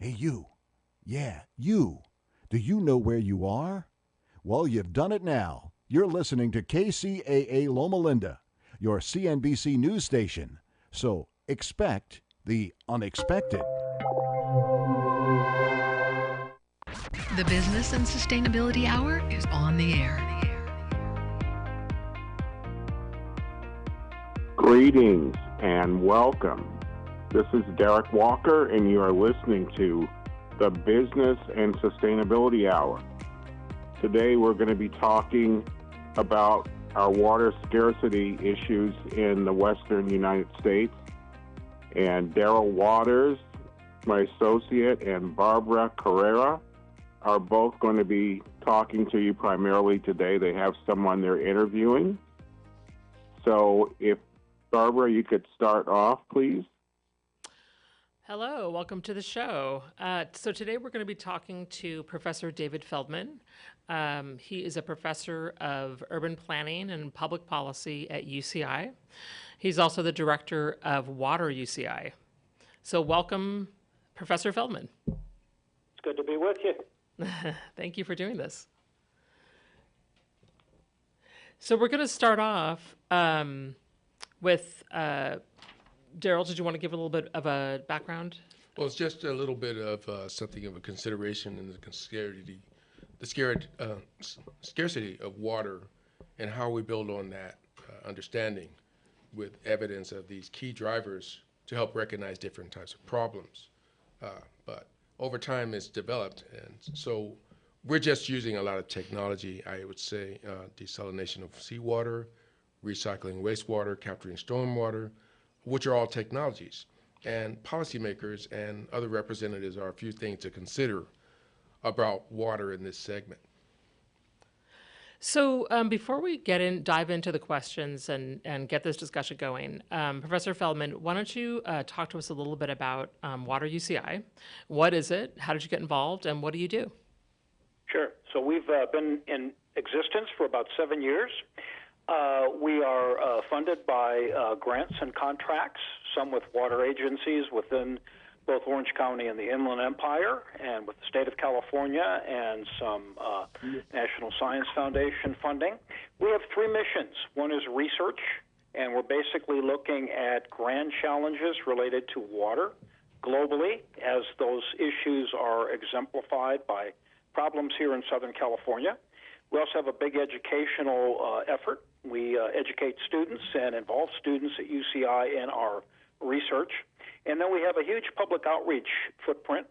Hey, you. Yeah, you. Do you know where you are? Well, you've done it now. You're listening to KCAA Loma Linda, your CNBC news station. So expect the unexpected. The Business and Sustainability Hour is on the air. Greetings and welcome. This is Derek Walker, and you are listening to the Business and Sustainability Hour. Today we're going to be talking about our water scarcity issues in the western United States. And Daryl Waters, my associate, and Barbara Carrera are both going to be talking to you primarily today. They have someone they're interviewing. So if Barbara, you could start off, please. Hello, welcome to the show. So today we're going to be talking to Professor David Feldman. He is a professor of urban planning and public policy at UCI. He's also the director of Water UCI. So welcome, Professor Feldman. It's good to be with you. Thank you for doing this. So we're going to start off with Daryl. Did you want to give a little bit of a background? Well, it's just a little bit of something of a consideration in the scarcity of water, and how we build on that understanding with evidence of these key drivers to help recognize different types of problems. But over time, it's developed, and so we're just using a lot of technology. I would say desalination of seawater, recycling wastewater, capturing stormwater, which are all technologies. And policymakers and other representatives are a few things to consider about water in this segment. So before we dive into the questions and get this discussion going, Professor Feldman, why don't you talk to us a little bit about Water UCI? What is it? How did you get involved? And what do you do? Sure. So we've been in existence for about 7 years. We are funded by grants and contracts, some with water agencies within both Orange County and the Inland Empire, and with the state of California, and some National Science Foundation funding. We have three missions. One is research, and we're basically looking at grand challenges related to water globally, as those issues are exemplified by problems here in Southern California. We also have a big educational effort. We educate students and involve students at UCI in our research. And then we have a huge public outreach footprint.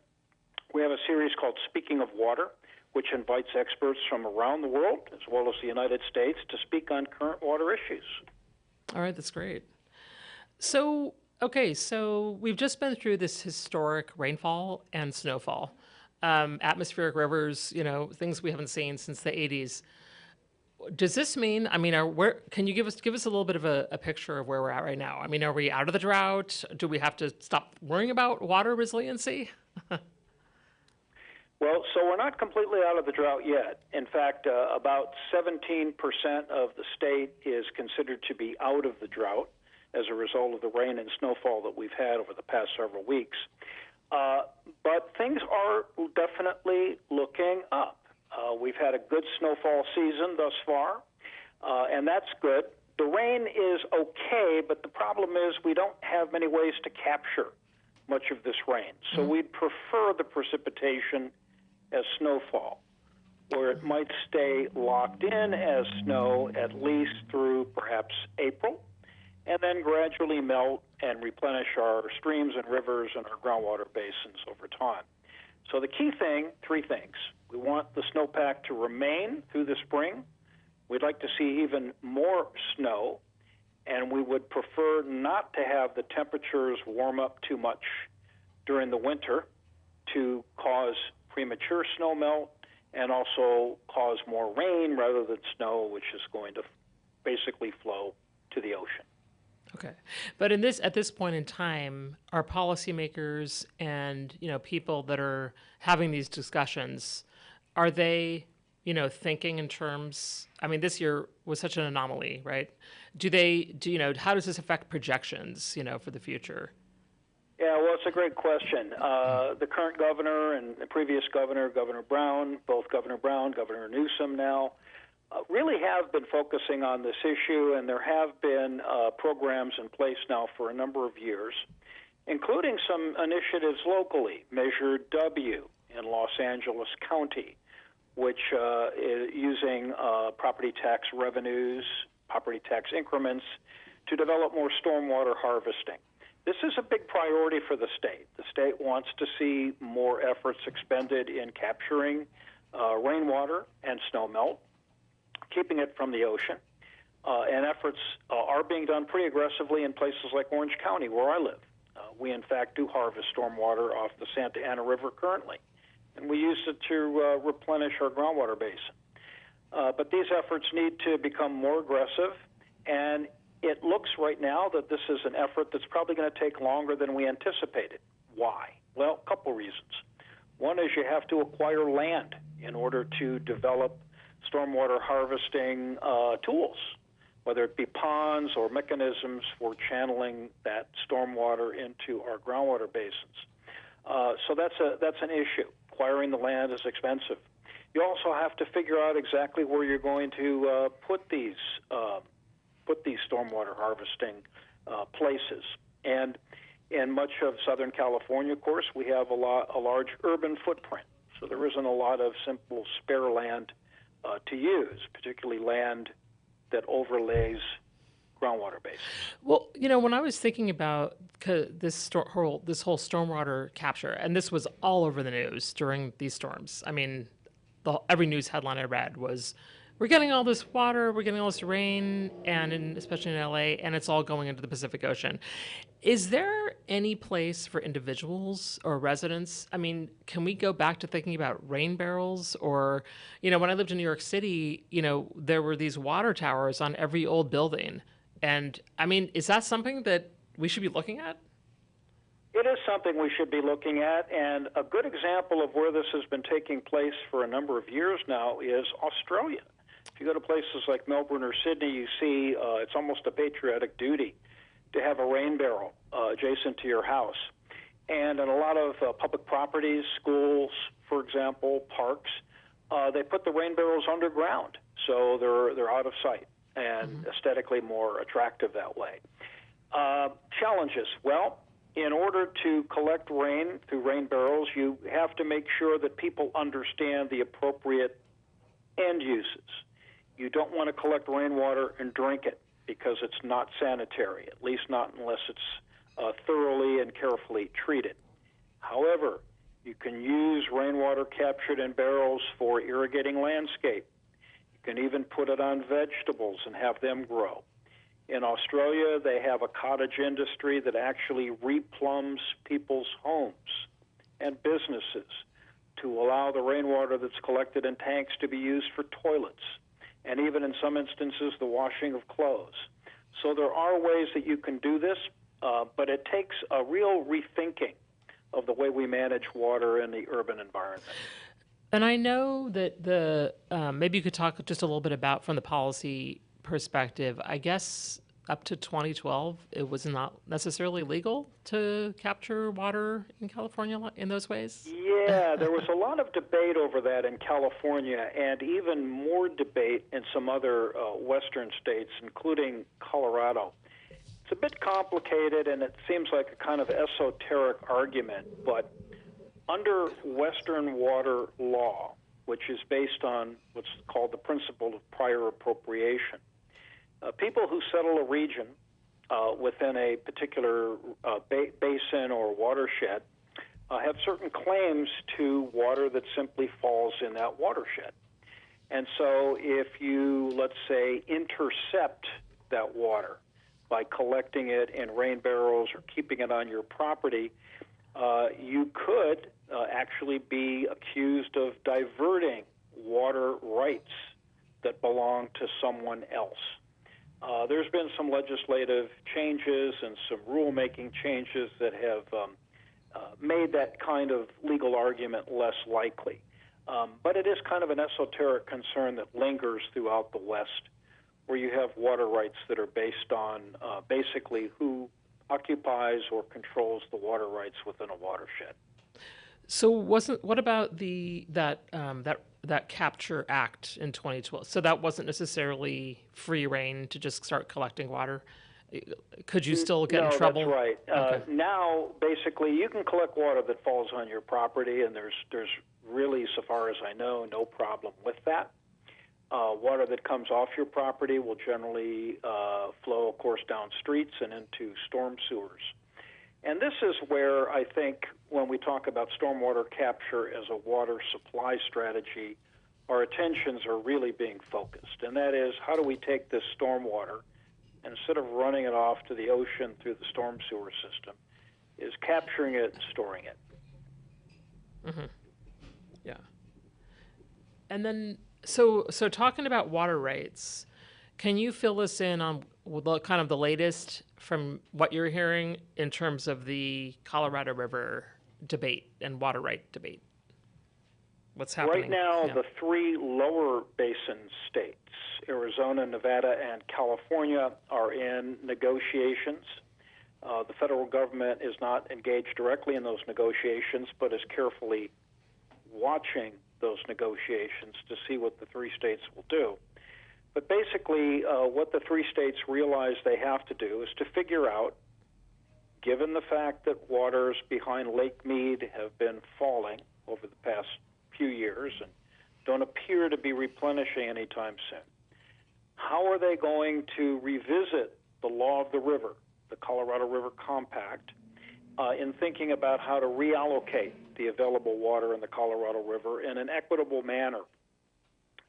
We have a series called Speaking of Water, which invites experts from around the world, as well as the United States, to speak on current water issues. All right, that's great. So we've just been through this historic rainfall and snowfall. Atmospheric rivers, things we haven't seen since the 80s. Does this mean, can you give us a little bit of a picture of where we're at right now? Are we out of the drought? Do we have to stop worrying about water resiliency? Well, so we're not completely out of the drought yet. In fact, about 17% of the state is considered to be out of the drought as a result of the rain and snowfall that we've had over the past several weeks. But things are definitely looking up. We've had a good snowfall season thus far, and that's good. The rain is okay, but the problem is we don't have many ways to capture much of this rain. So we'd prefer the precipitation as snowfall, where it might stay locked in as snow at least through perhaps April, and then gradually melt and replenish our streams and rivers and our groundwater basins over time. So the key thing, three things. We want the snowpack to remain through the spring. We'd like to see even more snow, and we would prefer not to have the temperatures warm up too much during the winter to cause premature snow melt and also cause more rain rather than snow, which is going to basically flow to the ocean. Okay, but at this point in time, are policymakers and people that are having these discussions, are they thinking in terms? This year was such an anomaly, right? How does this affect projections for the future? Yeah, well, it's a great question. The current governor and the previous governor, Governor Brown, both Governor Brown, Governor Newsom now, really have been focusing on this issue, and there have been programs in place now for a number of years, including some initiatives locally. Measure W in Los Angeles County, which is using property tax revenues, property tax increments to develop more stormwater harvesting. This is a big priority for the state. The state wants to see more efforts expended in capturing rainwater and snowmelt, keeping it from the ocean. And efforts are being done pretty aggressively in places like Orange County, where I live. We, in fact, do harvest stormwater off the Santa Ana River currently, and we use it to replenish our groundwater basin. But these efforts need to become more aggressive, and it looks right now that this is an effort that's probably going to take longer than we anticipated. Why? Well, a couple reasons. One is you have to acquire land in order to develop stormwater harvesting tools, whether it be ponds or mechanisms for channeling that stormwater into our groundwater basins. So that's an issue. Acquiring the land is expensive. You also have to figure out exactly where you're going to put these stormwater harvesting places. And in much of Southern California, of course, we have a large urban footprint. So there isn't a lot of simple spare land to use, particularly land that overlays groundwater basins. Well, when I was thinking about this whole stormwater capture, and this was all over the news during these storms. I mean, every news headline I read was, we're getting all this water, we're getting all this rain, and especially in LA, and it's all going into the Pacific Ocean. Is there any place for individuals or residents? I mean, can we go back to thinking about rain barrels? Or, when I lived in New York City, there were these water towers on every old building. And, I mean, is that something that we should be looking at? It is something we should be looking at, and a good example of where this has been taking place for a number of years now is Australia. If you go to places like Melbourne or Sydney, you see it's almost a patriotic duty to have a rain barrel adjacent to your house. And in a lot of public properties, schools, for example, parks, they put the rain barrels underground, so they're out of sight and aesthetically more attractive that way. Challenges. Well, in order to collect rain through rain barrels, you have to make sure that people understand the appropriate end uses. You don't want to collect rainwater and drink it because it's not sanitary, at least not unless it's thoroughly and carefully treated. However, you can use rainwater captured in barrels for irrigating landscape. You can even put it on vegetables and have them grow. In Australia, they have a cottage industry that actually replumbs people's homes and businesses to allow the rainwater that's collected in tanks to be used for toilets, and even in some instances, the washing of clothes. So there are ways that you can do this, but it takes a real rethinking of the way we manage water in the urban environment. And I know that maybe you could talk just a little bit about, from the policy perspective, I guess up to 2012, it was not necessarily legal to capture water in California in those ways? Yeah, there was a lot of debate over that in California, and even more debate in some other western states, including Colorado. It's a bit complicated, and it seems like a kind of esoteric argument, but under Western water law, which is based on what's called the principle of prior appropriation, people who settle a region within a particular basin or watershed have certain claims to water that simply falls in that watershed. And so if you, let's say, intercept that water by collecting it in rain barrels or keeping it on your property, you could actually be accused of diverting water rights that belong to someone else. There's been some legislative changes and some rulemaking changes that have made that kind of legal argument less likely. But it is kind of an esoteric concern that lingers throughout the West, where you have water rights that are based on basically who occupies or controls the water rights within a watershed. So what about that Capture Act in 2012? So that wasn't necessarily free reign to just start collecting water. Could you still get in trouble? No, that's right. Okay. Now, basically, you can collect water that falls on your property, and there's really, so far as I know, no problem with that. Water that comes off your property will generally flow, of course, down streets and into storm sewers. And this is where I think when we talk about stormwater capture as a water supply strategy, our attentions are really being focused. And that is, how do we take this stormwater, and instead of running it off to the ocean through the storm sewer system, is capturing it and storing it. Mm-hmm. Yeah. And then, so talking about water rights, can you fill us in on kind of the latest from what you're hearing in terms of the Colorado River debate and water right debate? What's happening? Right now, the three lower basin states, Arizona, Nevada, and California, are in negotiations. The federal government is not engaged directly in those negotiations, but is carefully watching those negotiations to see what the three states will do. But basically, what the three states realize they have to do is to figure out, given the fact that waters behind Lake Mead have been falling over the past few years and don't appear to be replenishing anytime soon, how are they going to revisit the law of the river, the Colorado River Compact, in thinking about how to reallocate the available water in the Colorado River in an equitable manner?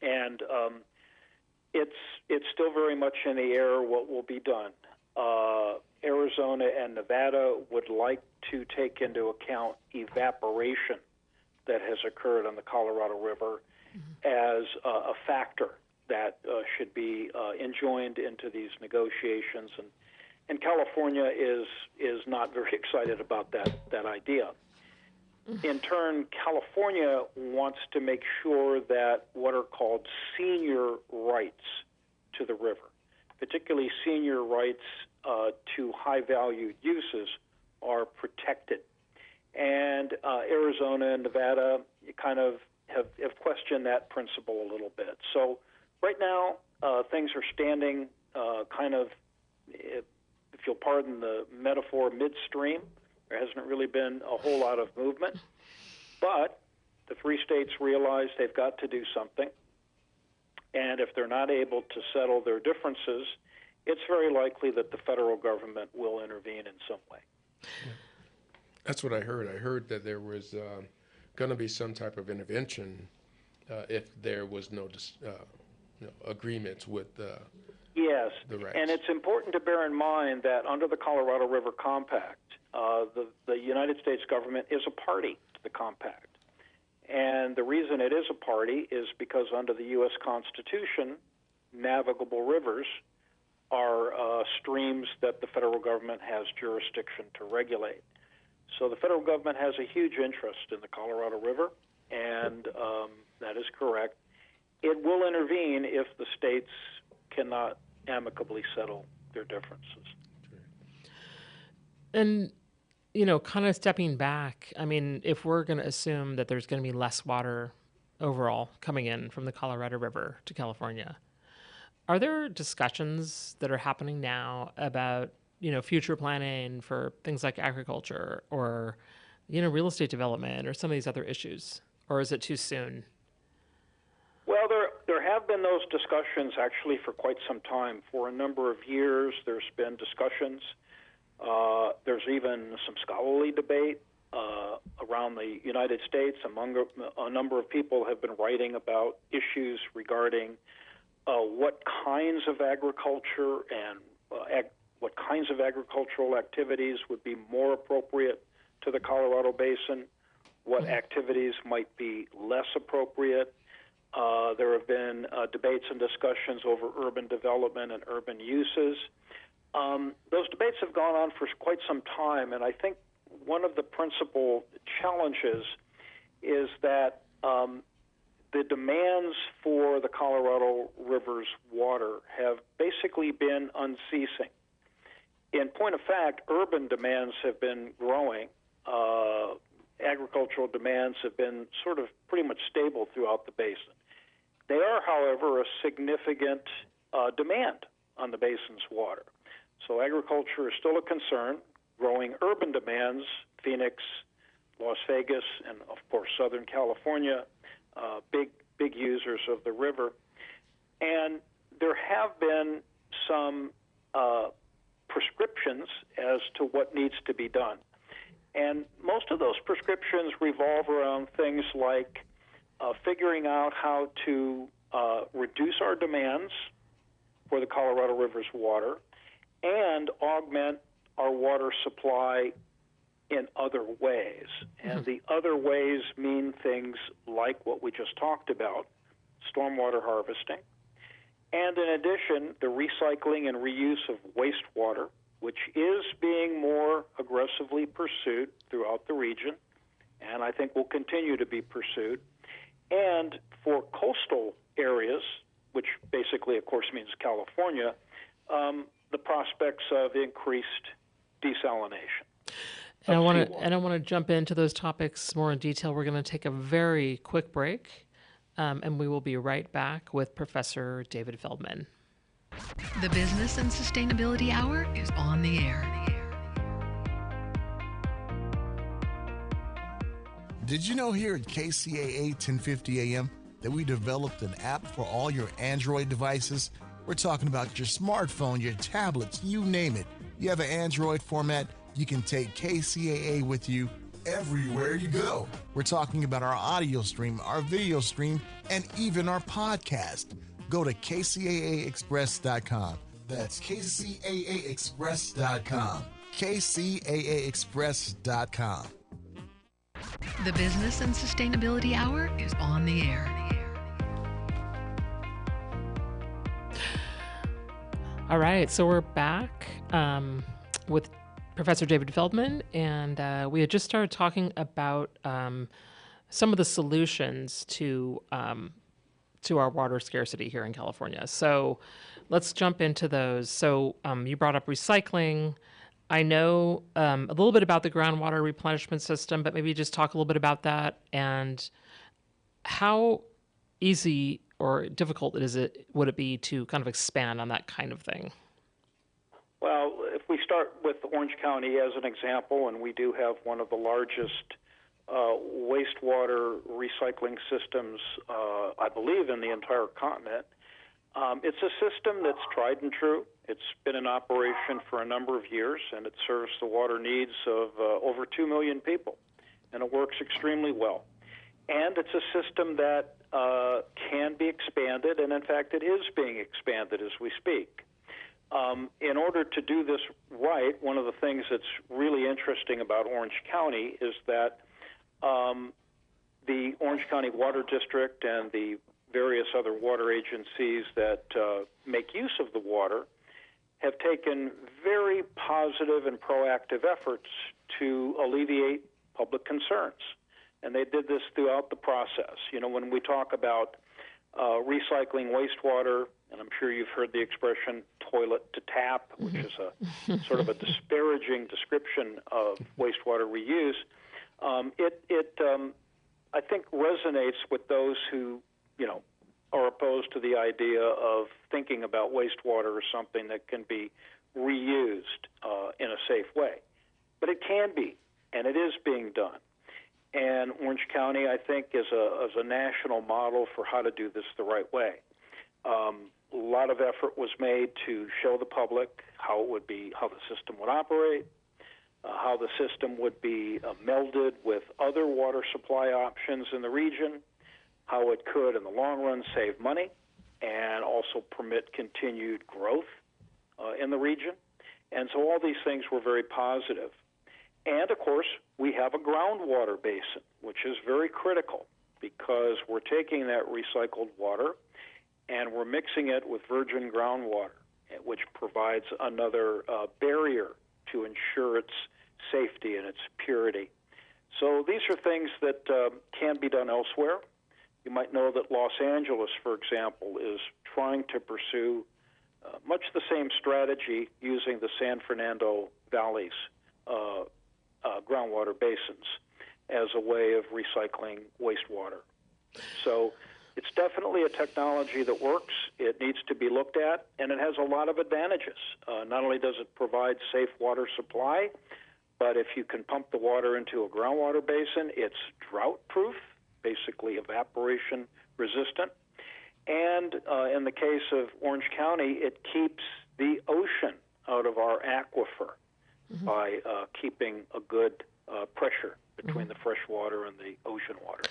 And it's still very much in the air what will be done. Arizona and Nevada would like to take into account evaporation that has occurred on the Colorado River as a factor that should be enjoined into these negotiations. And California is not very excited about that idea. In turn, California wants to make sure that what are called senior rights to the river, particularly senior rights to high-valued uses, are protected. And Arizona and Nevada kind of have questioned that principle a little bit. So right now, things are standing kind of, if you'll pardon the metaphor, midstream. There hasn't really been a whole lot of movement. But the three states realize they've got to do something. And if they're not able to settle their differences, it's very likely that the federal government will intervene in some way. That's what I heard. I heard that there was going to be some type of intervention if there was no agreements with yes, the rights. And it's important to bear in mind that under the Colorado River Compact, the United States government is a party to the compact. And the reason it is a party is because under the U.S. Constitution, navigable rivers are streams that the federal government has jurisdiction to regulate. So the federal government has a huge interest in the Colorado River, and that is correct. It will intervene if the states cannot amicably settle their differences. And, kind of stepping back, I mean, if we're going to assume that there's going to be less water overall coming in from the Colorado River to California, are there discussions that are happening now about, future planning for things like agriculture or, real estate development or some of these other issues? Or is it too soon? Well, there have been those discussions actually for quite some time. For a number of years, there's been discussions. There's even some scholarly debate around the United States. Among a number of people have been writing about issues regarding what kinds of agriculture and what kinds of agricultural activities would be more appropriate to the Colorado Basin, what activities might be less appropriate. There have been debates and discussions over urban development and urban uses. Those debates have gone on for quite some time, and I think one of the principal challenges is that the demands for the Colorado River's water have basically been unceasing. in point of fact, urban demands have been growing. Agricultural demands have been sort of pretty much stable throughout the basin. They are, however, a significant demand on the basin's water. So agriculture is still a concern. Growing urban demands, Phoenix, Las Vegas, and of course Southern California, big users of the river. And there have been some prescriptions as to what needs to be done. And most of those prescriptions revolve around things like figuring out how to reduce our demands for the Colorado River's water and augment our water supply in other ways. And the other ways mean things like what we just talked about, stormwater harvesting, and in addition, the recycling and reuse of wastewater, which is being more aggressively pursued throughout the region, and I think will continue to be pursued. And for coastal areas, which basically, of course, means California, the prospects of increased desalination. And I want to jump into those topics more in detail. We're going to take a very quick break, and we will be right back with Professor David Feldman. The Business and Sustainability Hour is on the air. Did you know here at KCAA 1050 AM that we developed an app for all your Android devices? We're talking about your smartphone, your tablets, you name it. You have an Android format, you can take KCAA with you everywhere you go. We're talking about our audio stream, our video stream, and even our podcast. Go to KCAAexpress.com. That's KCAAexpress.com. KCAAexpress.com. The Business and Sustainability Hour is on the air. All right, so we're back with Professor David Feldman, and we had just started talking about some of the solutions to our water scarcity here in California. So let's jump into those. So you brought up recycling. I know a little bit about the groundwater replenishment system, but maybe just talk a little bit about that and how easy or difficult would it be to kind of expand on that kind of thing? Well, if we start with Orange County as an example, and we do have one of the largest wastewater recycling systems, I believe, in the entire continent. It's a system that's tried and true. It's been in operation for a number of years, and it serves the water needs of over 2 million people, and it works extremely well. And it's a system that can be expanded, and in fact, it is being expanded as we speak. In order to do this right, one of the things that's really interesting about Orange County is that the Orange County Water District and the various other water agencies that make use of the water have taken very positive and proactive efforts to alleviate public concerns. And they did this throughout the process. You know, when we talk about recycling wastewater, and I'm sure you've heard the expression toilet to tap, which is a sort of a disparaging description of wastewater reuse, I think resonates with those who, you know, are opposed to the idea of thinking about wastewater as something that can be reused in a safe way. But it can be, and it is being done. And Orange County, I think, is a national model for how to do this the right way. A lot of effort was made to show the public how the system would operate, how the system would be melded with other water supply options in the region, how it could, in the long run, save money and also permit continued growth in the region. And so all these things were very positive. And, of course, we have a groundwater basin, which is very critical because we're taking that recycled water and we're mixing it with virgin groundwater, which provides another barrier to ensure its safety and its purity. So these are things that can be done elsewhere. You might know that Los Angeles, for example, is trying to pursue much the same strategy using the San Fernando Valley's groundwater basins as a way of recycling wastewater. So it's definitely a technology that works. It needs to be looked at, and it has a lot of advantages. Not only does it provide safe water supply, but if you can pump the water into a groundwater basin, it's drought-proof, basically evaporation resistant. And in the case of Orange County, it keeps the ocean out of our aquifer by keeping a good pressure between the fresh water and the ocean water.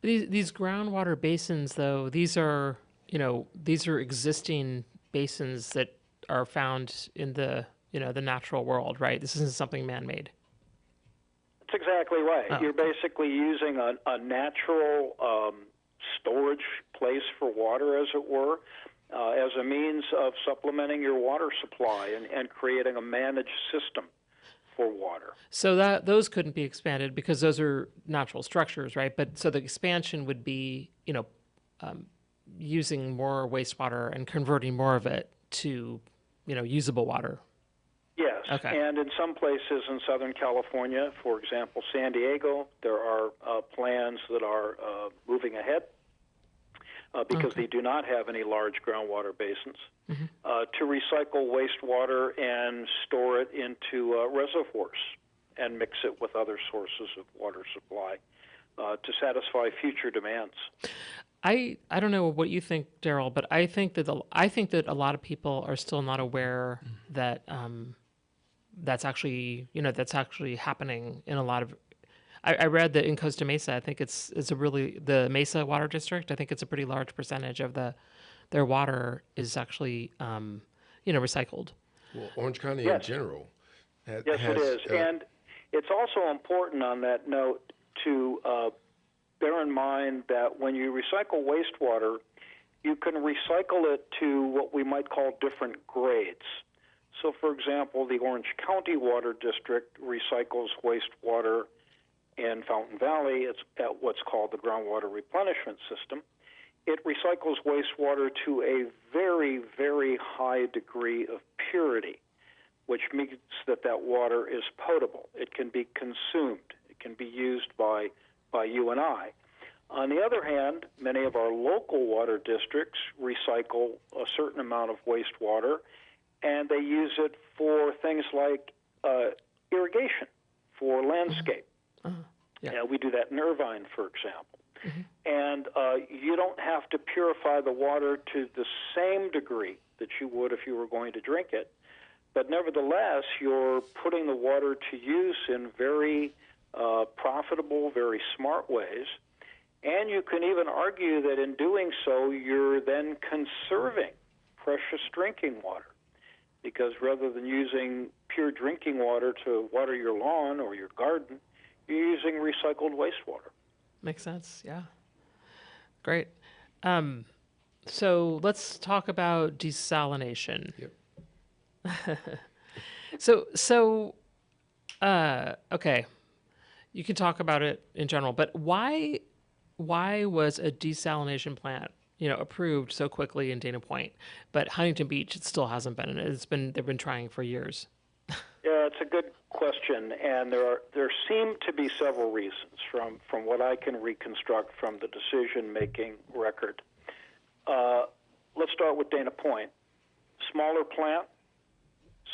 These groundwater basins, though, these are existing basins that are found in the natural world, right? This isn't something man-made. That's exactly right. Oh. You're basically using a natural storage place for water, as it were, as a means of supplementing your water supply and creating a managed system for water. So those couldn't be expanded because those are natural structures, right? But so the expansion would be, using more wastewater and converting more of it to, usable water. Yes, Okay. And in some places in Southern California, for example, San Diego, there are plans that are moving ahead because they do not have any large groundwater basins to recycle wastewater and store it into reservoirs and mix it with other sources of water supply to satisfy future demands. I don't know what you think, Daryl, but I think that a lot of people are still not aware that that's actually happening in a lot of. I read that in Costa Mesa, I think it's the Mesa Water District. I think it's a pretty large percentage of their water is actually recycled. Well, Orange County Yes. in general. Yes, it is. And it's also important on that note to bear in mind that when you recycle wastewater, you can recycle it to what we might call different grades. So, for example, the Orange County Water District recycles wastewater in Fountain Valley. It's at what's called the groundwater replenishment system. It recycles wastewater to a very, very high degree of purity, which means that water is potable. It can be consumed. It can be used by you and I. On the other hand, many of our local water districts recycle a certain amount of wastewater, and they use it for things like irrigation, for landscape. Yeah. We do that in Irvine, for example. And you don't have to purify the water to the same degree that you would if you were going to drink it. But nevertheless, you're putting the water to use in very profitable, very smart ways. And you can even argue that in doing so, you're then conserving precious drinking water. Because rather than using pure drinking water to water your lawn or your garden, you're using recycled wastewater. Makes sense. Yeah. Great. So let's talk about desalination. Yep. Okay. You can talk about it in general, but why was a desalination plant, approved so quickly in Dana Point, but Huntington Beach it still hasn't been, and they've been trying for years? Yeah, it's a good question, and there seem to be several reasons from what I can reconstruct from the decision-making record. Let's start with Dana Point. Smaller plant,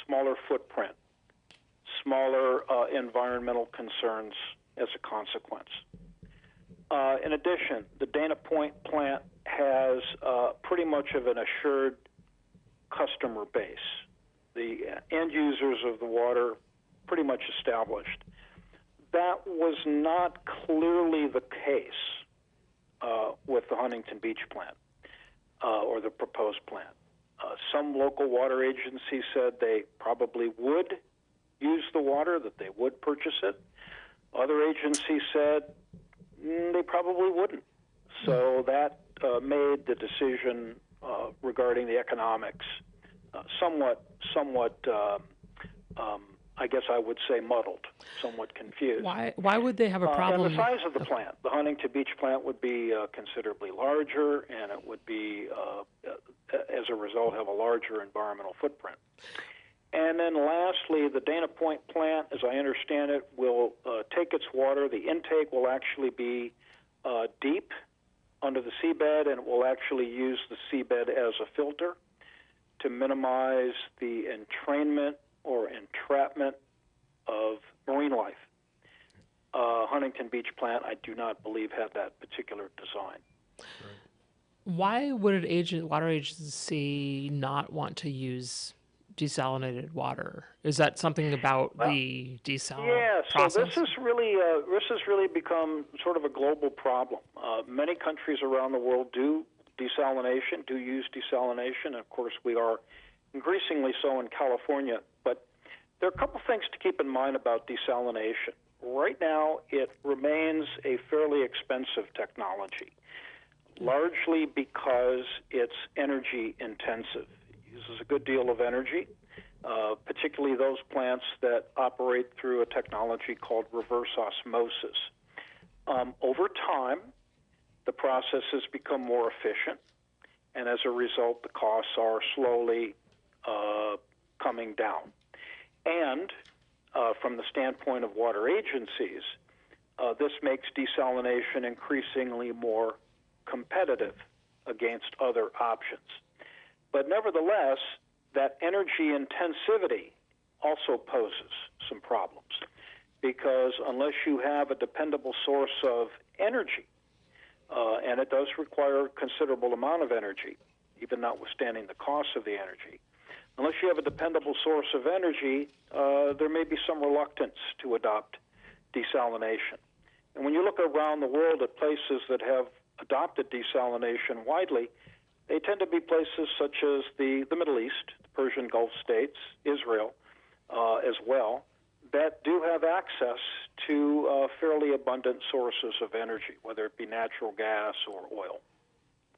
smaller footprint, smaller environmental concerns as a consequence. In addition, the Dana Point plant has pretty much of an assured customer base. The end users of the water pretty much established. That was not clearly the case with the Huntington Beach plant or the proposed plant. Some local water agencies said they probably would use the water, that they would purchase it. Other agencies said they probably wouldn't. So that made the decision regarding the economics somewhat I guess I would say muddled, somewhat confused. Why would they have a problem? And the size of the plant. The Huntington Beach plant would be considerably larger, and it would be, as a result, have a larger environmental footprint. And then lastly, the Dana Point plant, as I understand it, will take its water. The intake will actually be deep under the seabed, and it will actually use the seabed as a filter to minimize the entrainment or entrapment of marine life. Huntington Beach plant, I do not believe, had that particular design. Why would an water agency not want to use desalinated water? Is that something about the desal process? So this has really become sort of a global problem. Many countries around the world do use desalination, and of course we are increasingly so in California. But there are a couple things to keep in mind about desalination. Right now, it remains a fairly expensive technology, largely because it's energy intensive. It uses a good deal of energy, particularly those plants that operate through a technology called reverse osmosis. Over time, the process has become more efficient, and as a result, the costs are slowly coming down. And from the standpoint of water agencies, this makes desalination increasingly more competitive against other options. But nevertheless, that energy intensivity also poses some problems, because unless you have a dependable source of energy, and it does require a considerable amount of energy, even notwithstanding the cost of the energy, unless you have a dependable source of energy, there may be some reluctance to adopt desalination. And when you look around the world at places that have adopted desalination widely, they tend to be places such as the Middle East, the Persian Gulf states, Israel as well, that do have access to fairly abundant sources of energy, whether it be natural gas or oil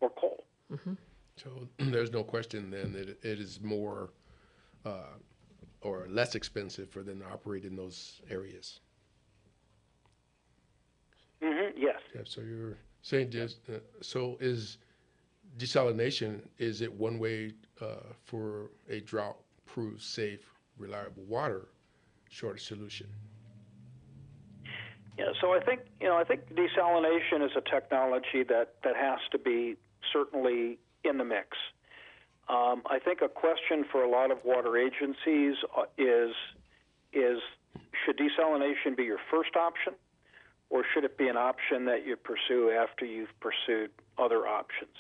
or coal. Mm-hmm. So there's no question then that it is more or less expensive for them to operate in those areas. Mm-hmm. Yes. Yeah, so you're saying just, so is desalination, is it one way for a drought-proof, safe, reliable water shortage solution? Yeah, so I think desalination is a technology that has to be certainly in the mix. I think a question for a lot of water agencies is should desalination be your first option, or should it be an option that you pursue after you've pursued other options?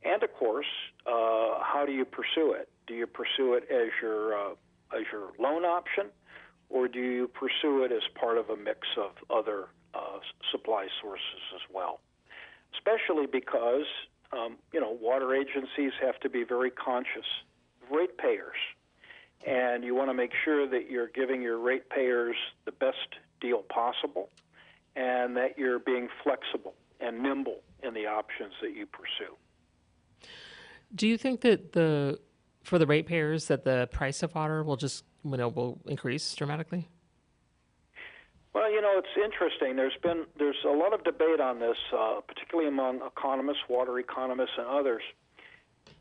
And of course, how do you pursue it? Do you pursue it as your lone option, or do you pursue it as part of a mix of other supply sources as well? Especially because water agencies have to be very conscious of ratepayers, and you want to make sure that you're giving your ratepayers the best deal possible, and that you're being flexible and nimble in the options that you pursue. Do you think that for the ratepayers that the price of water will just will increase dramatically? Well, it's interesting. There's a lot of debate on this, particularly among economists, water economists, and others.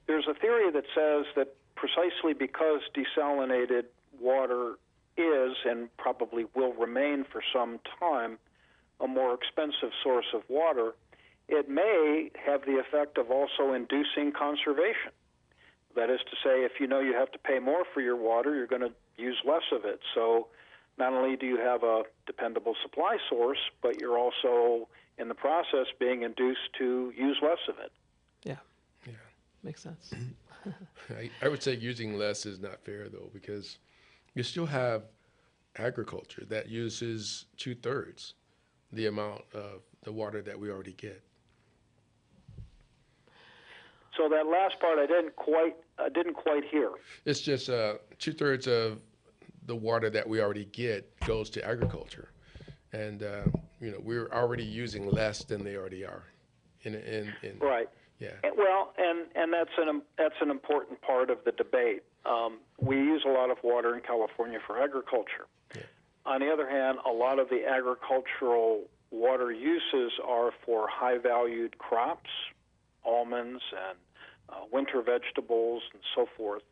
There's a theory that says that precisely because desalinated water is and probably will remain for some time a more expensive source of water, it may have the effect of also inducing conservation. That is to say, if you know you have to pay more for your water, you're going to use less of it. So not only do you have a dependable supply source, but you're also, in the process, being induced to use less of it. Yeah. Makes sense. I would say using less is not fair, though, because you still have agriculture that uses 2/3 the amount of the water that we already get. So that last part I didn't quite hear. It's just 2/3 of the water that we already get goes to agriculture, and we're already using less than they already are. Right. Well, and that's an important part of the debate. We use a lot of water in California for agriculture. Yeah. On the other hand, a lot of the agricultural water uses are for high-valued crops, almonds and winter vegetables and so forth,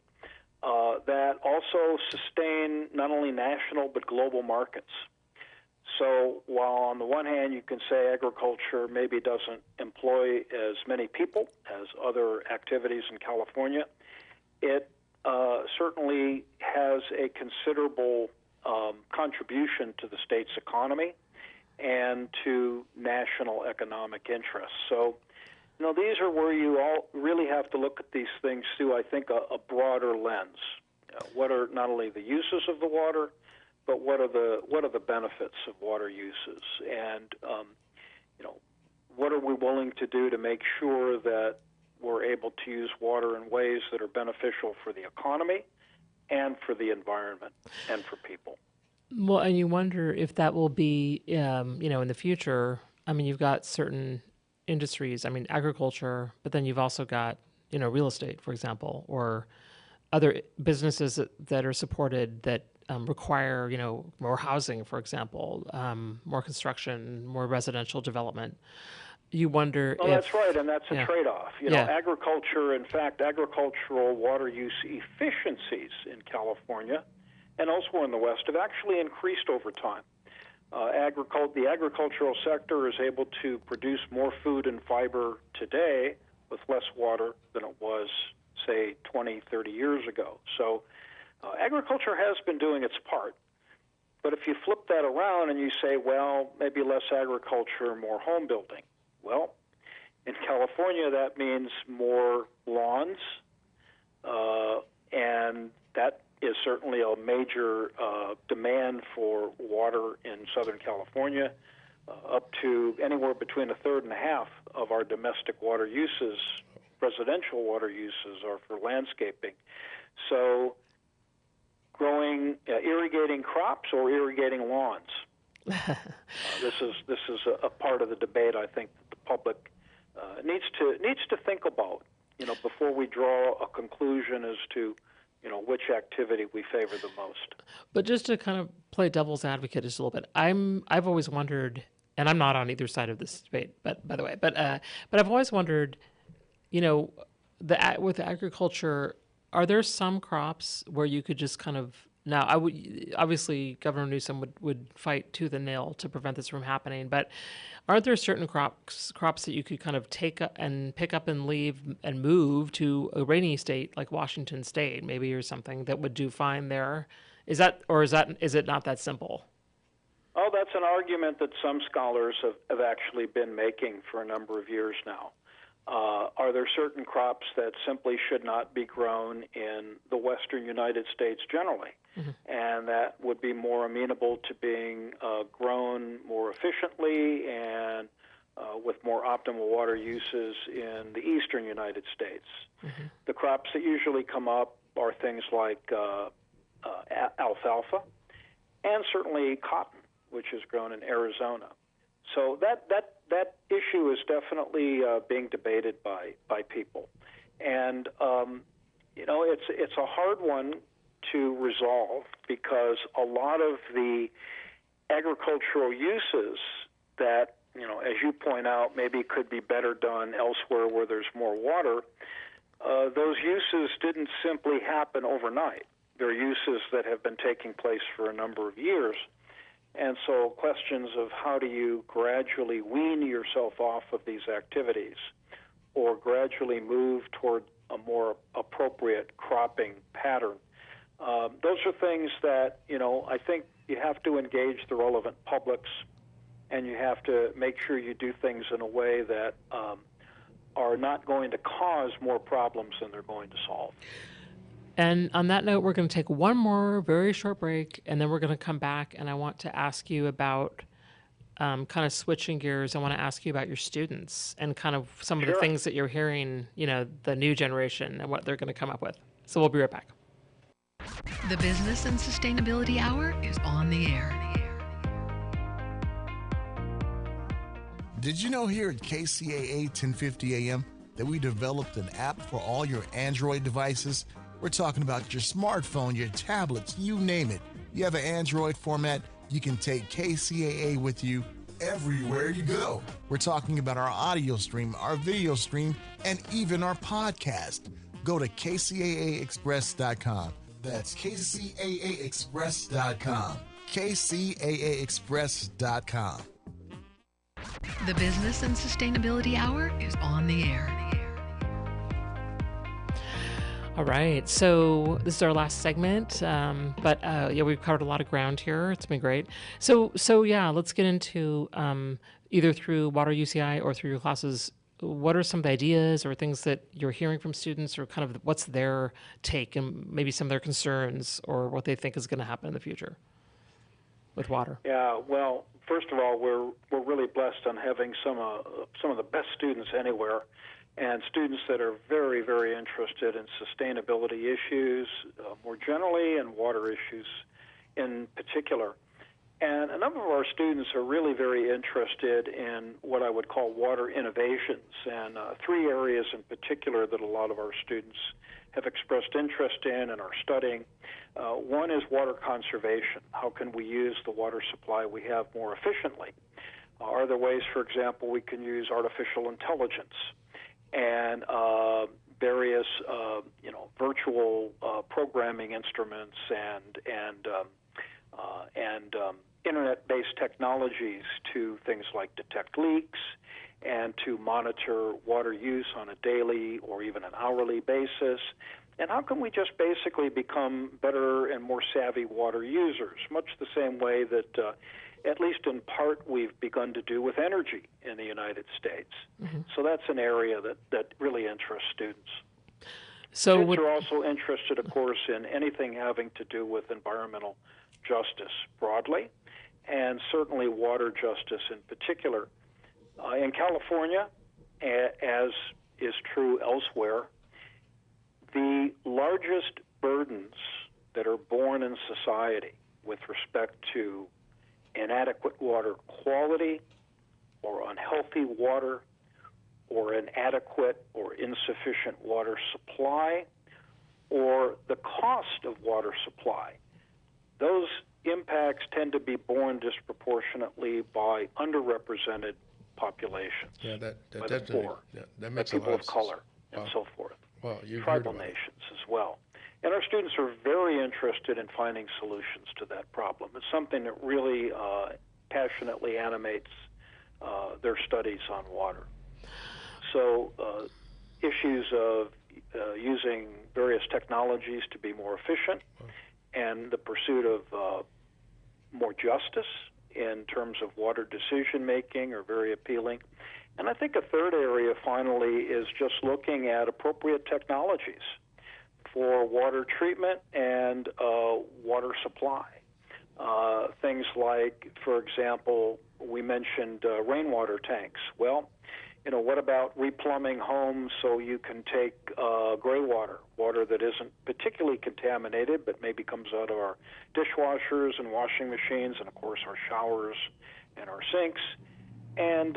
that also sustain not only national but global markets. So while on the one hand you can say agriculture maybe doesn't employ as many people as other activities in California, it certainly has a considerable contribution to the state's economy and to national economic interests. So, these are where you all really have to look at these things through, I think, a broader lens. What are not only the uses of the water, but what are the benefits of water uses, and what are we willing to do to make sure that we're able to use water in ways that are beneficial for the economy and for the environment and for people. Well, and you wonder if that will be, in the future. I mean, you've got certain industries, agriculture, but then you've also got, real estate, for example, or other businesses that are supported that require, more housing, for example, more construction, more residential development. You wonder if... that's right, and that's a trade-off. Yeah. Agriculture, in fact, agricultural water use efficiencies in California and elsewhere in the West have actually increased over time. The agricultural sector is able to produce more food and fiber today with less water than it was, say, 20, 30 years ago. So agriculture has been doing its part. But if you flip that around and you say, well, maybe less agriculture, more home building, well, in California that means more lawns, and that is certainly a major demand for water in Southern California. Up to anywhere between a third and a half of our domestic water uses, residential water uses, are for landscaping. So irrigating crops or irrigating lawns. This is a part of the debate I think that the public needs to think about, before we draw a conclusion as to which activity we favor the most. But just to kind of play devil's advocate just a little bit, I've always wondered, and I'm not on either side of this debate, but by the way, but I've always wondered, with agriculture, are there some crops where you could just kind of, now obviously Governor Newsom would fight tooth and nail to prevent this from happening, but aren't there certain crops that you could kind of take and pick up and leave and move to a rainy state like Washington State, maybe, or something that would do fine there? Is it not that simple? Oh, that's an argument that some scholars have actually been making for a number of years now. Are there certain crops that simply should not be grown in the western United States generally, and that would be more amenable to being grown more efficiently and with more optimal water uses in the eastern United States? The crops that usually come up are things like alfalfa and certainly cotton, which is grown in Arizona. So that issue is definitely being debated by people, and it's a hard one to resolve because a lot of the agricultural uses that as you point out, maybe could be better done elsewhere where there's more water. Those uses didn't simply happen overnight. They're uses that have been taking place for a number of years. And so questions of how do you gradually wean yourself off of these activities or gradually move toward a more appropriate cropping pattern, those are things that, I think you have to engage the relevant publics, and you have to make sure you do things in a way that are not going to cause more problems than they're going to solve. And on that note, we're going to take one more very short break, and then we're going to come back, and I want to ask you about, kind of switching gears, I want to ask you about your students and kind of some of the things that you're hearing, the new generation and what they're going to come up with. So we'll be right back. The Business and Sustainability Hour is on the air. Did you know here at KCAA 1050 AM that we developed an app for all your Android devices? We're talking about your smartphone, your tablets, you name it. You have an Android format, you can take KCAA with you everywhere you go. We're talking about our audio stream, our video stream, and even our podcast. Go to KCAAexpress.com. That's KCAAexpress.com. KCAAexpress.com. The Business and Sustainability Hour is on the air. All right, so this is our last segment, but yeah, we've covered a lot of ground here. It's been great. So yeah, let's get into either through Water UCI or through your classes. What are some of the ideas or things that you're hearing from students, or kind of what's their take and maybe some of their concerns or what they think is going to happen in the future with water? Yeah, well, first of all, we're really blessed on having some of the best students anywhere, and students that are very, very interested in sustainability issues more generally and water issues in particular. And a number of our students are really very interested in what I would call water innovations, and three areas in particular that a lot of our students have expressed interest in and are studying. One is water conservation. How can we use the water supply we have more efficiently? Are there ways, for example, we can use artificial intelligence and various, virtual programming instruments and internet-based technologies to things like detect leaks and to monitor water use on a daily or even an hourly basis? And how can we just basically become better and more savvy water users, much the same way that, at least in part, we've begun to do with energy in the United States? Mm-hmm. So that's an area that really interests students. So students are also interested, of course, in anything having to do with environmental justice broadly, and certainly water justice in particular. In California, as is true elsewhere, the largest burdens that are borne in society with respect to inadequate water quality or unhealthy water or inadequate or insufficient water supply or the cost of water supply, those impacts tend to be borne disproportionately by underrepresented populations. Yeah, that by the definitely, poor, that makes by a people lot of color, and wow. so forth. Wow, you've Tribal heard about nations as well. And our students are very interested in finding solutions to that problem. It's something that really passionately animates their studies on water. So issues of using various technologies to be more efficient and the pursuit of more justice in terms of water decision-making are very appealing. And I think a third area, finally, is just looking at appropriate technologies for water treatment and water supply. Things like, for example, we mentioned rainwater tanks. Well, what about replumbing homes so you can take gray water that isn't particularly contaminated but maybe comes out of our dishwashers and washing machines and, of course, our showers and our sinks, and,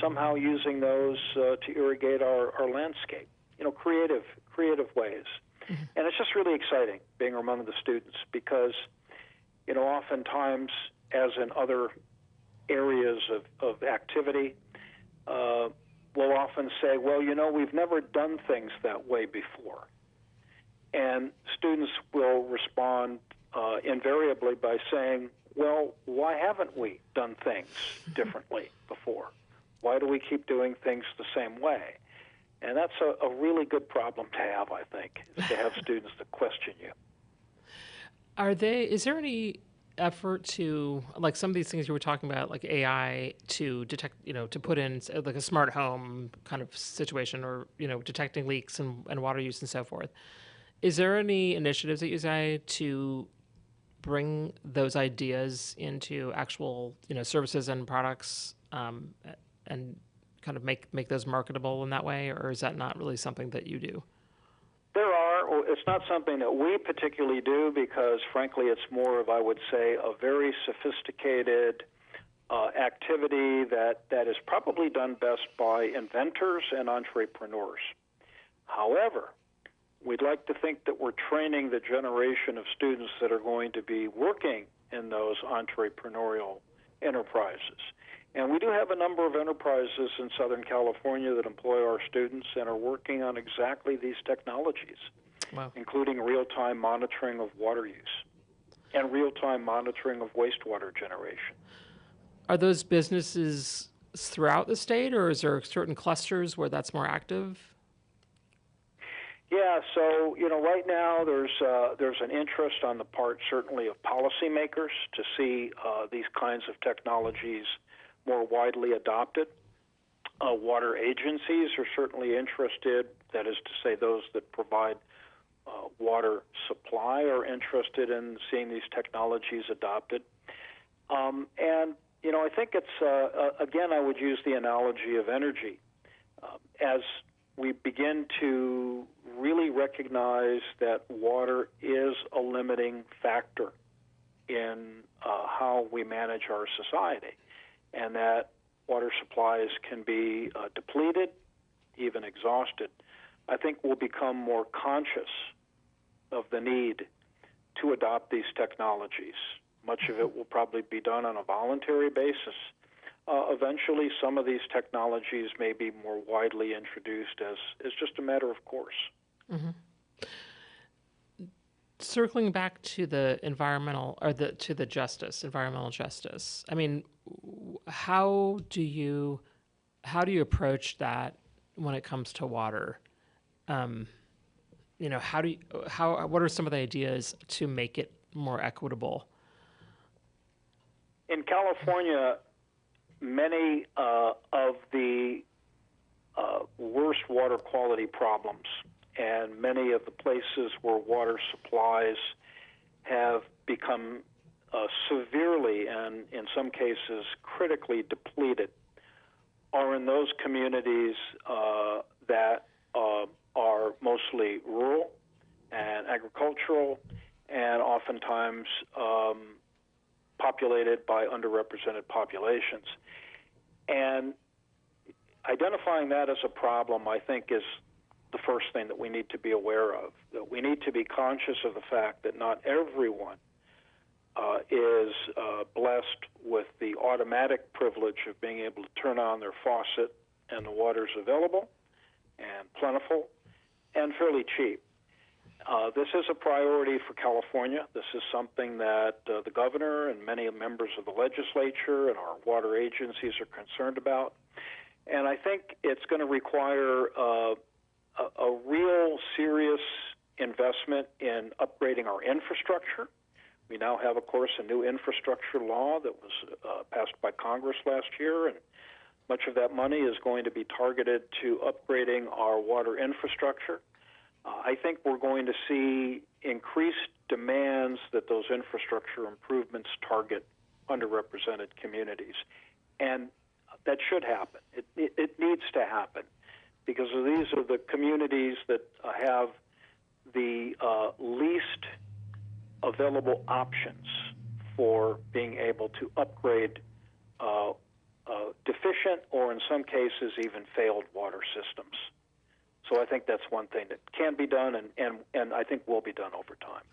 somehow using those to irrigate our landscape, creative ways. Mm-hmm. And it's just really exciting being among the students because, oftentimes, as in other areas of activity, we'll often say, well, we've never done things that way before. And students will respond invariably by saying, well, why haven't we done things differently before? Why do we keep doing things the same way? And that's a really good problem to have, I think, is to have students that question you. Is there any effort to, like some of these things you were talking about, like AI, to detect, to put in like a smart home kind of situation or, detecting leaks and water use and so forth? Is there any initiatives at UCI to bring those ideas into actual, services and products and kind of make those marketable in that way, or is that not really something that you do? There are. It's not something that we particularly do because, frankly, it's more of, I would say, a very sophisticated activity that is probably done best by inventors and entrepreneurs. However, we'd like to think that we're training the generation of students that are going to be working in those entrepreneurial enterprises. And we do have a number of enterprises in Southern California that employ our students and are working on exactly these technologies, Wow. including real-time monitoring of water use and real-time monitoring of wastewater generation. Are those businesses throughout the state, or is there certain clusters where that's more active? Yeah, so right now there's an interest on the part certainly of policymakers to see these kinds of technologies more widely adopted. Water agencies are certainly interested. That is to say, those that provide water supply are interested in seeing these technologies adopted. And I think it's again, I would use the analogy of energy as we begin to really recognize that water is a limiting factor in how we manage our society, and that water supplies can be depleted, even exhausted. I think we'll become more conscious of the need to adopt these technologies. Much of it will probably be done on a voluntary basis. Eventually, some of these technologies may be more widely introduced as just a matter of course. Mm-hmm. Circling back to the environmental justice. I mean, how do you approach that when it comes to water? What are some of the ideas to make it more equitable? In California, many of the worst water quality problems and many of the places where water supplies have become severely and in some cases critically depleted are in those communities that are mostly rural and agricultural and oftentimes populated by underrepresented populations. And identifying that as a problem, I think, is the first thing that we need to be aware of. That we need to be conscious of the fact that not everyone is blessed with the automatic privilege of being able to turn on their faucet and the water's available and plentiful and fairly cheap. This is a priority for California. This is something that the governor and many members of the legislature and our water agencies are concerned about. And I think it's going to require a real serious investment in upgrading our infrastructure. We now have, of course, a new infrastructure law that was passed by Congress last year, and much of that money is going to be targeted to upgrading our water infrastructure. I think we're going to see increased demands that those infrastructure improvements target underrepresented communities. And that should happen. It needs to happen because these are the communities that have the least available options for being able to upgrade deficient or in some cases even failed water systems. So I think that's one thing that can be done and I think will be done over time.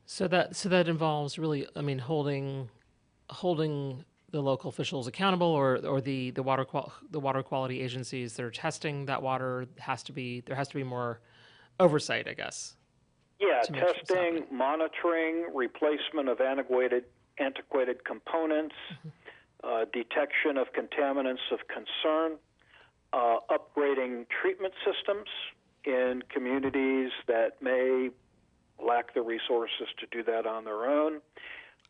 So that involves really, I mean, holding the local officials accountable, or the water quality agencies that are testing that water there has to be more oversight, I guess. Yeah, testing, monitoring, replacement of antiquated components, detection of contaminants of concern, upgrading treatment systems in communities that may lack the resources to do that on their own,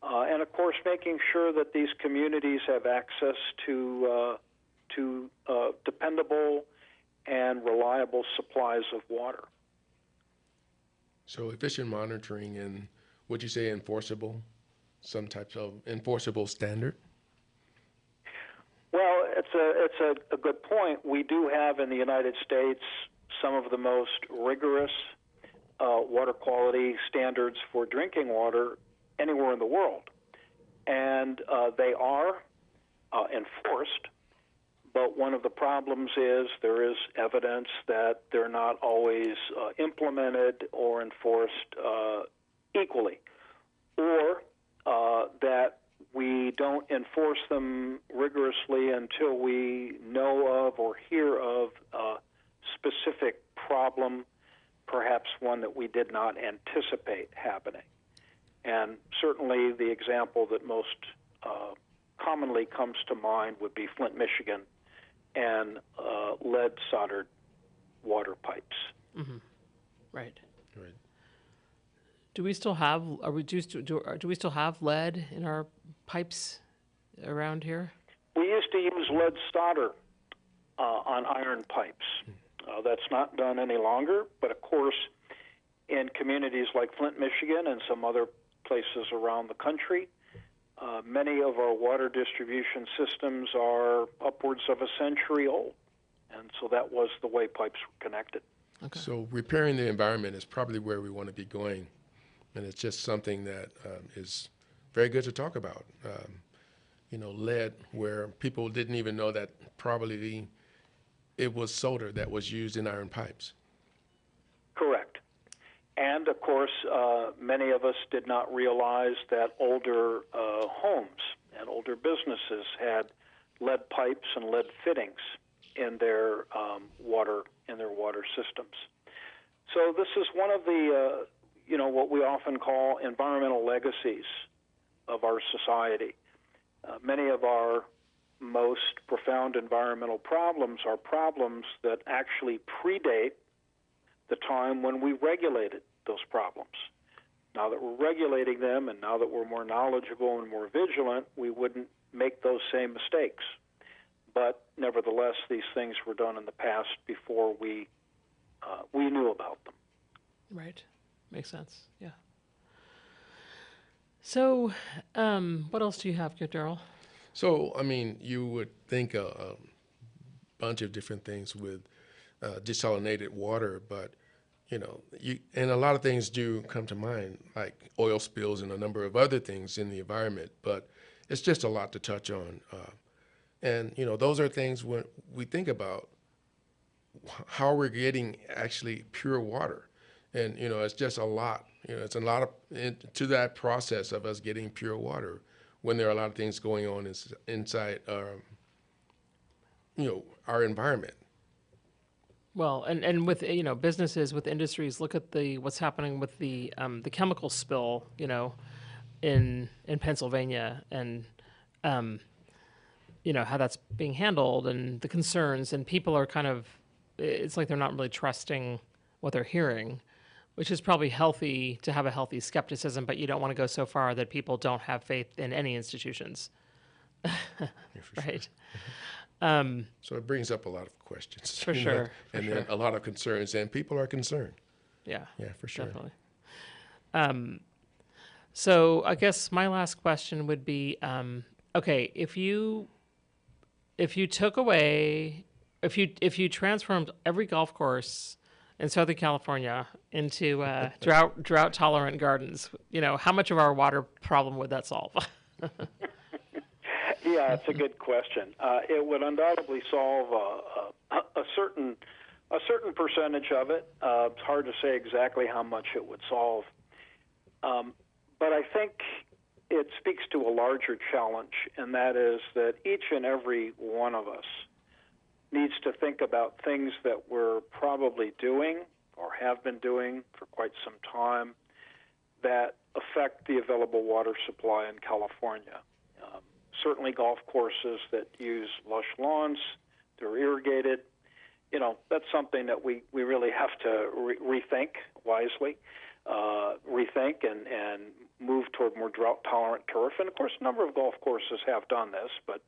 and of course making sure that these communities have access to dependable and reliable supplies of water. So efficient monitoring and, would you say, enforceable, some types of enforceable standard? Well, it's a good point. We do have in the United States some of the most rigorous water quality standards for drinking water anywhere in the world. And they are enforced. But one of the problems is there is evidence that they're not always implemented or enforced equally, or that we don't enforce them rigorously until we know of or hear of a specific problem, perhaps one that we did not anticipate happening. And certainly the example that most commonly comes to mind would be Flint, Michigan, and lead soldered water pipes. Mm-hmm. Right. Right. Do we still have? Do we still have lead in our pipes around here? We used to use lead solder on iron pipes. That's not done any longer, but of course, in communities like Flint, Michigan, and some other places around the country, many of our water distribution systems are upwards of a century old, and so that was the way pipes were connected. Okay. So repairing the environment is probably where we want to be going, and it's just something that is very good to talk about. Lead, where people didn't even know that probably it was solder that was used in iron pipes. Correct. And, of course, many of us did not realize that older homes and older businesses had lead pipes and lead fittings in their water systems. So this is one of the, what we often call environmental legacies of our society. Many of our most profound environmental problems are problems that actually predate the time when we regulated those problems. Now that we're regulating them and now that we're more knowledgeable and more vigilant, we wouldn't make those same mistakes. But nevertheless, these things were done in the past before we knew about them. Right. Makes sense. Yeah. So, what else do you have, Daryl? So, you would think a bunch of different things with desalinated water, but and a lot of things do come to mind, like oil spills and a number of other things in the environment, but it's just a lot to touch on. And those are things when we think about how we're getting actually pure water. And, it's just a lot, it's a lot to that process of us getting pure water when there are a lot of things going on inside, our environment. Well, and with businesses, with industries, look at what's happening with the chemical spill, in Pennsylvania, and how that's being handled, and the concerns, and people are it's like they're not really trusting what they're hearing, which is probably healthy to have a healthy skepticism, but you don't want to go so far that people don't have faith in any institutions. Yeah, for right. Sure. So it brings up a lot of questions. For sure. And then a lot of concerns, and people are concerned. Yeah. Yeah, for sure. Definitely. So I guess my last question would be, okay, if you transformed every golf course in Southern California into drought tolerant gardens, how much of our water problem would that solve? Yeah, it's a good question. It would undoubtedly solve a certain percentage of it. It's hard to say exactly how much it would solve, but I think it speaks to a larger challenge, and that is that each and every one of us needs to think about things that we're probably doing or have been doing for quite some time that affect the available water supply in California. Certainly golf courses that use lush lawns, they're irrigated. That's something that we really have to rethink wisely, rethink and move toward more drought-tolerant turf. And, of course, a number of golf courses have done this, but,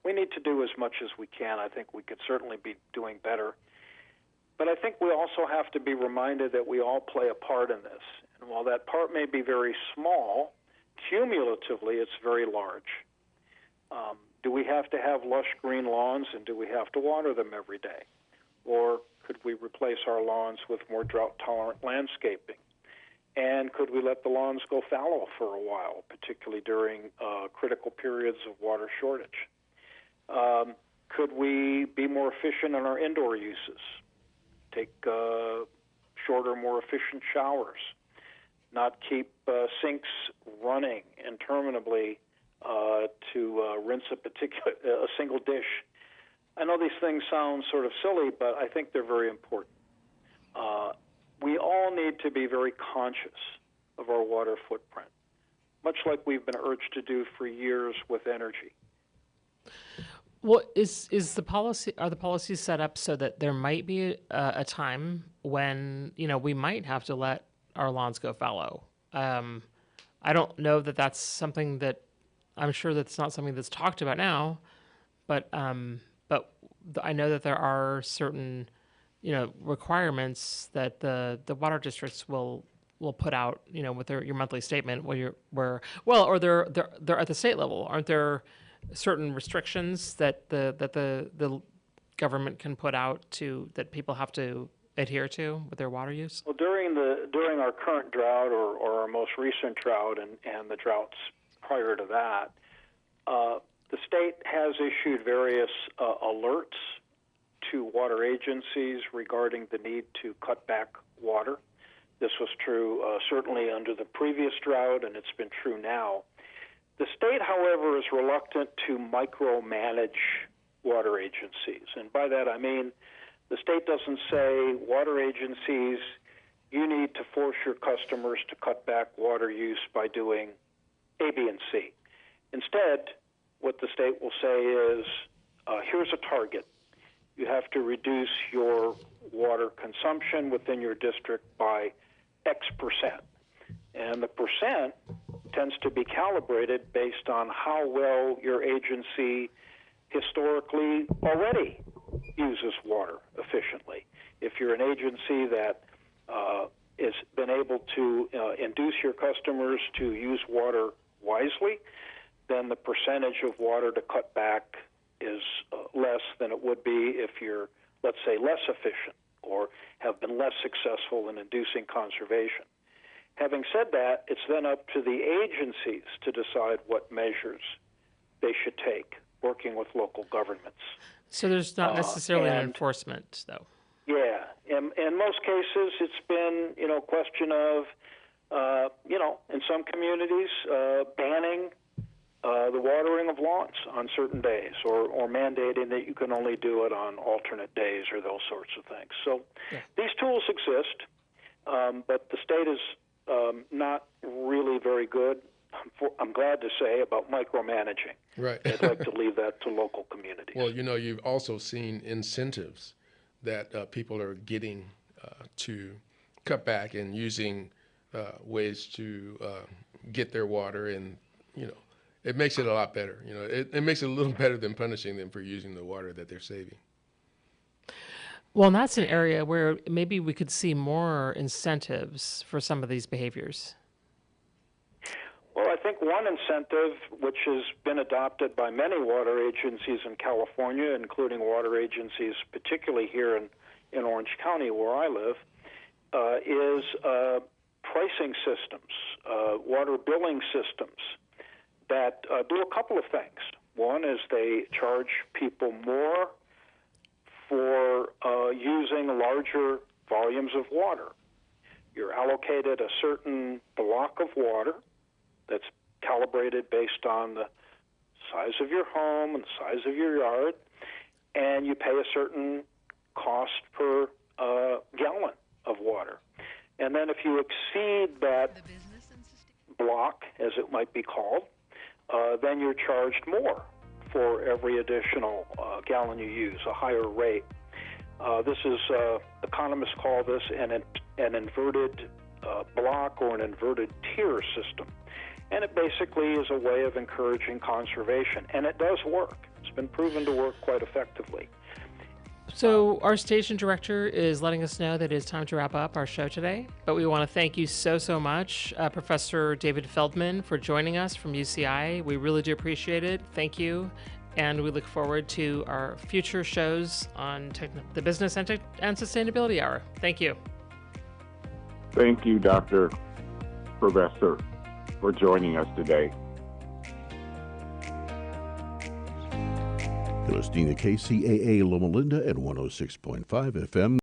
we need to do as much as we can. I think we could certainly be doing better. But I think we also have to be reminded that we all play a part in this. And while that part may be very small, cumulatively it's very large. Do we have to have lush green lawns, and do we have to water them every day? Or could we replace our lawns with more drought-tolerant landscaping? And could we let the lawns go fallow for a while, particularly during critical periods of water shortage? Could we be more efficient in our indoor uses? Take shorter, more efficient showers. Not keep sinks running interminably to rinse a single dish. I know these things sound sort of silly, but I think they're very important. We all need to be very conscious of our water footprint, much like we've been urged to do for years with energy. Well, is the policy, are the policies set up so that there might be a time when, we might have to let our lawns go fallow? I don't know that that's something that, I'm sure that's not something that's talked about now, but I know that there are certain, requirements that the water districts will put out, with your monthly statement or they're at the state level. Aren't there certain restrictions that the government can put out that people have to adhere to with their water use? Well, during our current drought or our most recent drought and the droughts prior to that, the state has issued various alerts to water agencies regarding the need to cut back water. This was true certainly under the previous drought, and it's been true now. The state, however, is reluctant to micromanage water agencies. And by that I mean the state doesn't say, water agencies, you need to force your customers to cut back water use by doing A, B, and C. Instead, what the state will say is, here's a target. You have to reduce your water consumption within your district by X percent. And the percent tends to be calibrated based on how well your agency historically already uses water efficiently. If you're an agency that has been able to induce your customers to use water wisely, then the percentage of water to cut back is less than it would be if you're, let's say, less efficient or have been less successful in inducing conservation. Having said that, it's then up to the agencies to decide what measures they should take, working with local governments. So there's not necessarily an enforcement, though. Yeah. In most cases, it's been, a question of, in some communities, banning the watering of lawns on certain days or mandating that you can only do it on alternate days or those sorts of things. So these tools exist, but the state is not really very good, I'm glad to say, about micromanaging. Right. I'd like to leave that to local communities. Well, you've also seen incentives that people are getting to cut back and using ways to get their water, and it makes it a lot better. It makes it a little better than punishing them for using the water that they're saving. Well, and that's an area where maybe we could see more incentives for some of these behaviors. Well, I think one incentive, which has been adopted by many water agencies in California, including water agencies particularly here in Orange County where I live, is pricing systems, water billing systems that do a couple of things. One is they charge people more for using larger volumes of water. You're allocated a certain block of water that's calibrated based on the size of your home and the size of your yard, and you pay a certain cost per gallon of water. And then if you exceed that block, as it might be called, then you're charged more for every additional gallon you use, a higher rate. This is, economists call this an inverted block or an inverted tier system. And it basically is a way of encouraging conservation. And it does work. It's been proven to work quite effectively. So our station director is letting us know that it is time to wrap up our show today. But we want to thank you so much, Professor David Feldman, for joining us from UCI. We really do appreciate it. Thank you. And we look forward to our future shows on the Business and Sustainability Hour. Thank you. Thank you, Dr. Professor, for joining us today. You're listening to KCAA Loma Linda at 106.5 FM.